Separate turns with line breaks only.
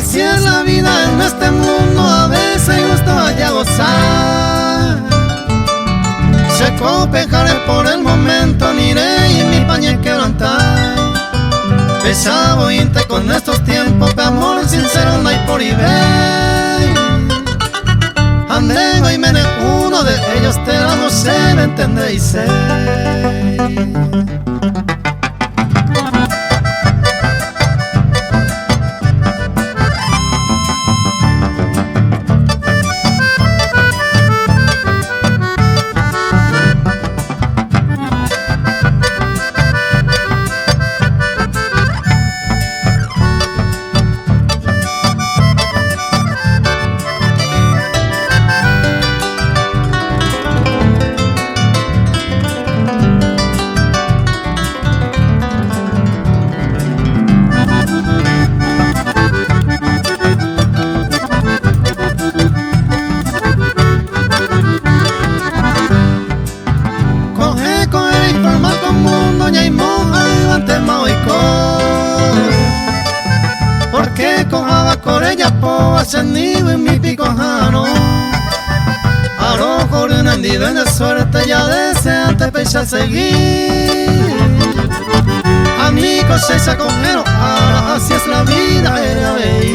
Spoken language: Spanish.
Así es la vida en este mundo, a veces gusto vaya a gozar. Se copejaré por el momento, ni iré y mi pañe quebrantar. Pesado inte con estos tiempos, pe amor sincero no hay por eBay. Andego y mene uno de ellos, te la no sé, me entendéis. Porque cojaba con ella po ascendido en mi picojano. Aro con un andido en la suerte, ya deseante pecha seguir. A mi cosecha cojero, ahora así es la vida, era bella.